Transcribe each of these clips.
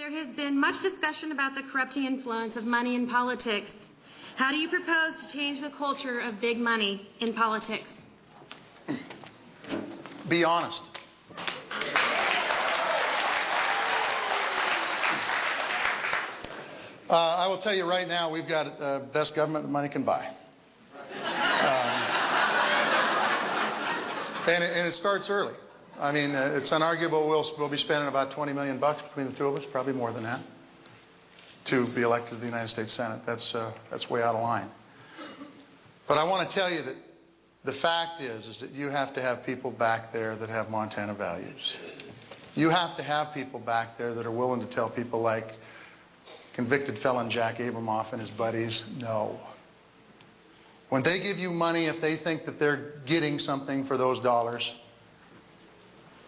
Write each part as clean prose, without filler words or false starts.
There has been much discussion about the corrupting influence of money in politics. How do you propose to change the culture of big money in politics? Be honest. I will tell you right now, we've got the best government that money can buy. And it starts early. I mean, it's unarguable we'll be spending about $20 million between the two of us, probably more than that, to be elected to the United States Senate. That's way out of line. But I want to tell you that the fact is that you have to have people back there that have Montana values. You have to have people back there that are willing to tell people like convicted felon Jack Abramoff and his buddies, no. When they give you money, if they think that they're getting something for those dollars,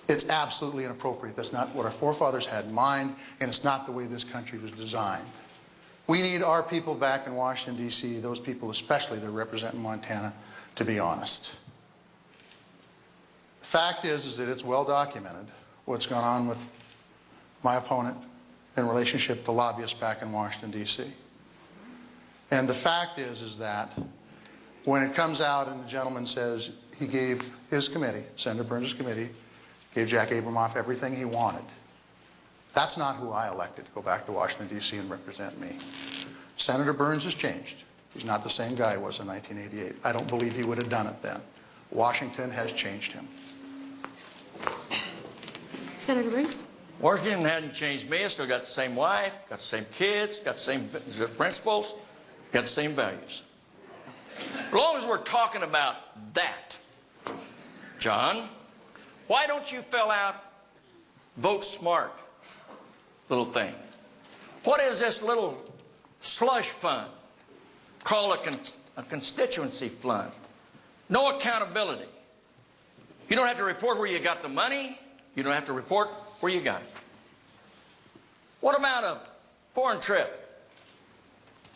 it's absolutely inappropriate. That's not what our forefathers had in mind, and it's not the way this country was designed. We need our people back in Washington, D.C., those people especially that represent Montana, to be honest. The fact is that it's well documented what's gone on with my opponent in relationship to lobbyists back in Washington, D.C. And the fact is that when it comes out and the gentleman says he gave his committee, Senator Burns' committee, gave Jack Abramoff everything he wanted, that's not who I elected to go back to Washington, D.C. and represent me. Senator Burns has changed. He's not the same guy he was in 1988. I don't believe he would have done it then. Washington has changed him. Senator Burns? Washington hadn't changed me. I still got the same wife, got the same kids, got the same principles, got the same values. As long as we're talking about that, John, why don't you fill out Vote Smart little thing? What is this little slush fund called a constituency fund? No accountability. You don't have to report where you got the money. You don't have to report where you got it. What about a foreign trip?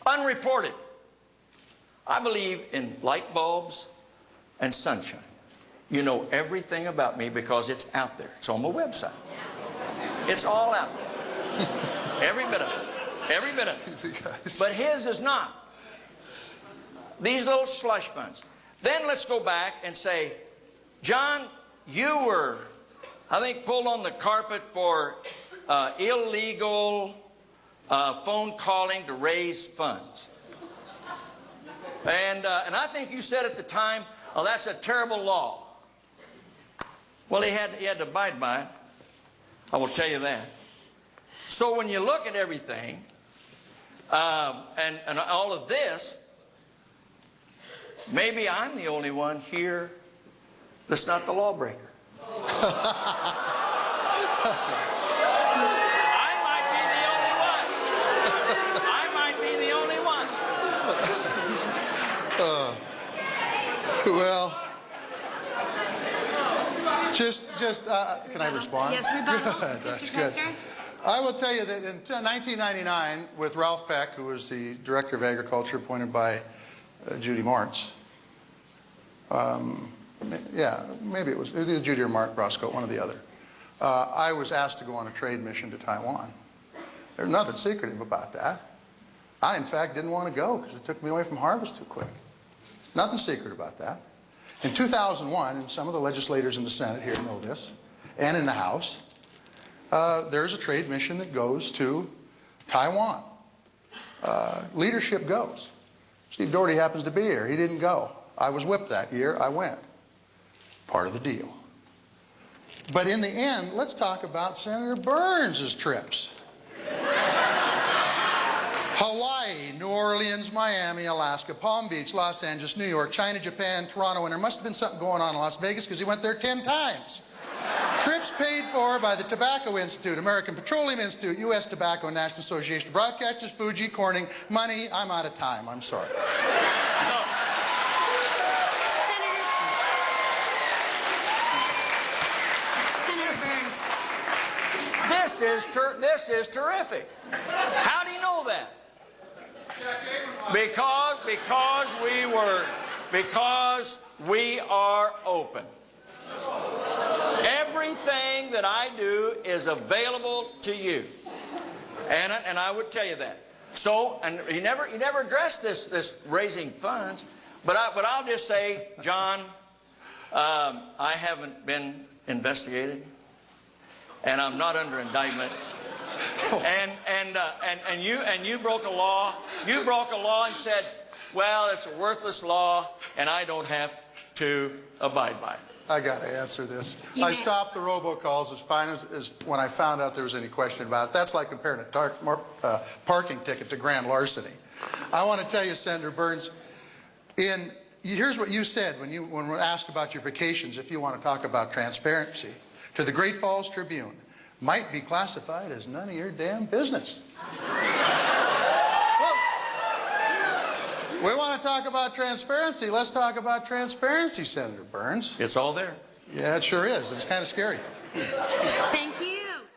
Unreported. I believe in light bulbs and sunshine. You know everything about me because it's out there. It's on my website. It's all out there. Every bit of it. Every bit of it. But his is not. These little slush funds. Then let's go back and say, John, you were, I think, pulled on the carpet for illegal phone calling to raise funds. And I think you said at the time, oh, that's a terrible law. Well, he had to abide by it. I will tell you that. So when you look at everything and all of this, maybe I'm the only one here that's not the lawbreaker. I might be the only one. I might be the only one. Well, can I respond? Yes, rebuttal. Good, that's Mr. good. Custer? I will tell you that in 1999, with Ralph Peck, who was the Director of Agriculture appointed by Judy Martz, yeah, maybe it was either Judy or Mark Roscoe, one or the other. I was asked to go on a trade mission to Taiwan. There's nothing secretive about that. I, in fact, didn't want to go because it took me away from harvest too quick. Nothing secret about that. In 2001, and some of the legislators in the Senate here know this, and in the House, there's a trade mission that goes to Taiwan. Leadership goes. Steve Doherty happens to be here. He didn't go. I was whipped that year. I went. Part of the deal. But in the end, let's talk about Senator Burns' trips. Hawaii, New Orleans, Miami, Alaska, Palm Beach, Los Angeles, New York, China, Japan, Toronto, and there must have been something going on in Las Vegas because he went there 10 times. Trips paid for by the Tobacco Institute, American Petroleum Institute, U.S. Tobacco, National Association of Broadcasters, Fuji, Corning. Money, I'm out of time. I'm sorry. This is terrific. How do you know that? Because we are open. Everything that I do is available to you. And I would tell you that. So, and he never addressed this raising funds. But I'll just say, John, I haven't been investigated, and I'm not under indictment. And you broke a law. You broke a law and said, well, it's a worthless law, and I don't have to abide by it. I got to answer this. I stopped the robocalls as fine as when I found out there was any question about it. That's like comparing a parking ticket to grand larceny. I want to tell you, Senator Burns, here's what you said when we're asked about your vacations, if you want to talk about transparency. To the Great Falls Tribune, might be classified as none of your damn business. Well, we want to talk about transparency. Let's talk about transparency, Senator Burns. It's all there. Yeah, it sure is. It's kind of scary. Thank you.